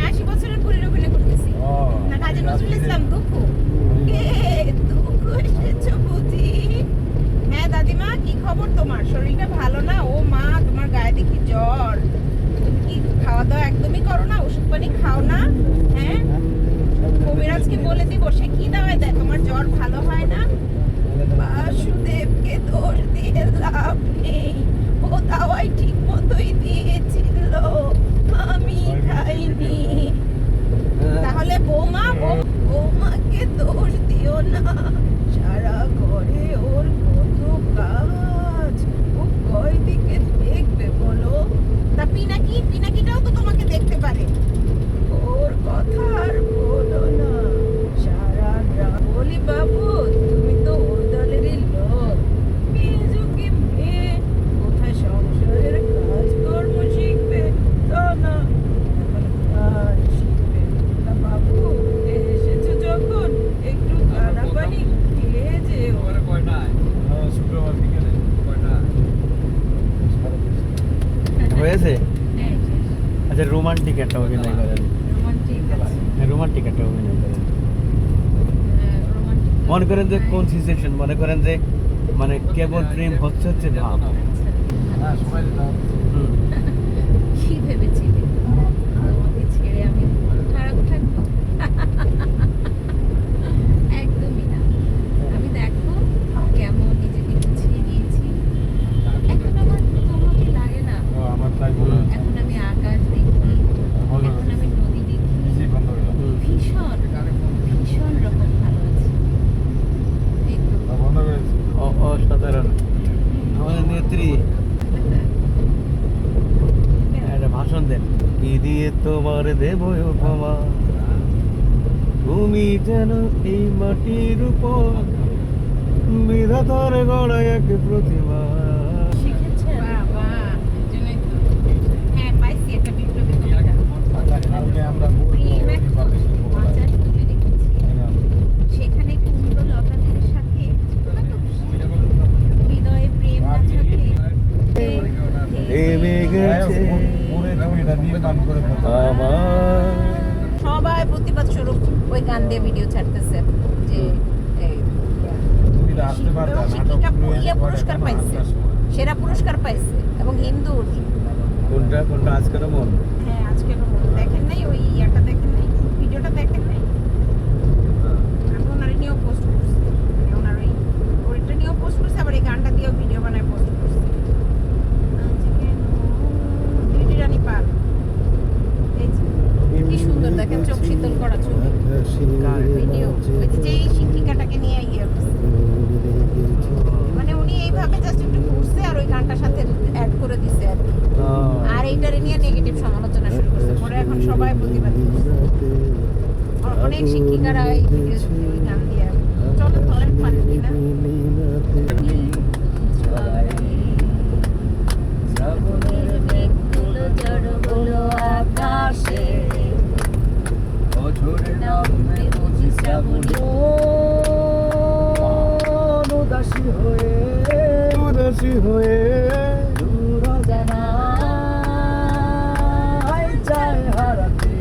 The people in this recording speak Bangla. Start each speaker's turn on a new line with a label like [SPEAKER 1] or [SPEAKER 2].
[SPEAKER 1] 80 বছরের বুড়ির অভিনয় করতেছি না কাজী নজরুল ইসলাম দুঃখু দুঃখু এসেছো বুঝি। হ্যাঁ দাদিমা কি খবর তোমার? শরীরটা ভালো না? ও মা তোমার গায়ে দেখি জ্বর। তুমি কি খাওয়া দাওয়া একদমই করো না? ওষুধ পানি খাও না? হ্যাঁ কবিরাজকে বলে দিব, সে কি দাওয়ায় দেয়, তোমার জ্বর ভালো হয় না। বাসুদেবকে দোষ দিয়ে লাভ নেই, ও দাওয়াই ঠিক মতোই দিয়েছিল, আমি খাইনি। তাহলে বৌমাকে দোষ দিও না, সারা ঘরে ওর কত কাজ, ও কয় দিকে দেখবে বলো? তা পিনাকিটাও তো তোমাকে দেখতে পারে, ওর কথা আর বলো না। সারা রাত বলি বাবু তুমি তো ওর দলেরই লোক, মেজুকে মেয়ে কোথায় সংসারের কাজকর্ম শিখবে তা না, গান শিখবে। তা বাবু এসেছো যখন একটু দানা পানি খেয়ে যেও।
[SPEAKER 2] হয়েছে। আচ্ছা রোমান্টিক একটা অভিনয় করেন, রোমান্টিক একটা অভিনয় করেন। মনে করেন যে কোন সিচুয়েশন, মনে করেন যে মানে কেবল প্রেম হচ্ছে ভাব।
[SPEAKER 1] কি ভেবেছিলে তোমাকে ছেড়ে আমি খারাপ থাকবো? একদমই না। আমি দেখো কেমন নিজেকে গুছিয়ে নিয়েছি। এখন আমার তোমাকে লাগে না, এখন আমি আকাশ দেখি, এখন আমি নদী দেখি, ভীষণ ভীষণ রকম ভালো আছি। এই তো
[SPEAKER 2] অসাধারণ। আমাদের নেত্রী একটা ভাষণ দেন, কি দিয়ে তোমার দেব উপমা, তুমি যেন এই মাটির উপর বিধাতার গড়া এক প্রতিমা।
[SPEAKER 1] শিখেছে বাবা, এজন্যই তো। হ্যাঁ পাইছি একটা বিপ্লবী কবিতা। প্রেম এক মাচার ডুবে রেখেছি, সেখানে কুমড়ো লতাদের সাথে হৃদয়ে প্রেম না থাকে।
[SPEAKER 2] থেমে গেছে আমার।
[SPEAKER 1] সবাই প্রতিবাদ স্বরূপ ওই গান দিয়ে ভিডিও ছাড়তেছে যে শিক্ষিকা পুরিয়া পুরস্কার পাইছে, সেরা পুরস্কার পাইছে, এবং হিন্দুর।
[SPEAKER 2] কোনটা কোনটা আজকের মন?
[SPEAKER 1] হ্যাঁ আজকে দেখেন নাই ওই ইয়াটা, দেখেন নাই ভিডিওটা, দেখেন নাই? আমি ওনার নিয়েও পোস্ট করছি, মানে ওনার ওইটা নিয়েও পোস্ট করছি, আবার এই গানটা দিয়েও ভিডিও বানায় পোস্ট করছি। দিদি রানী পাল, এই যে কি সুন্দর দেখেন, চোখ শীতল করা ছবি ভিডিও। ওই যে যেই শিক্ষিকাটাকে নিয়ে ইয়ে করছে, মানে উনি এইভাবে জাস্ট একটু ঘুরছে আর ওই গানটার সাথে অ্যাড করে দিছে আর কি। আর এইটারে নিয়ে নেগেটিভ সমালোচনা শুরু করছে, পরে এখন সবাই প্রতিবাদ করছে। অনেক শিক্ষিকারা এই ভিডিও ওই গান দিয়ে চলো ধরেন পারেন কিনা। আকাশে
[SPEAKER 2] উদাসী হয়ে
[SPEAKER 1] দূর জানা চায় হারাতে।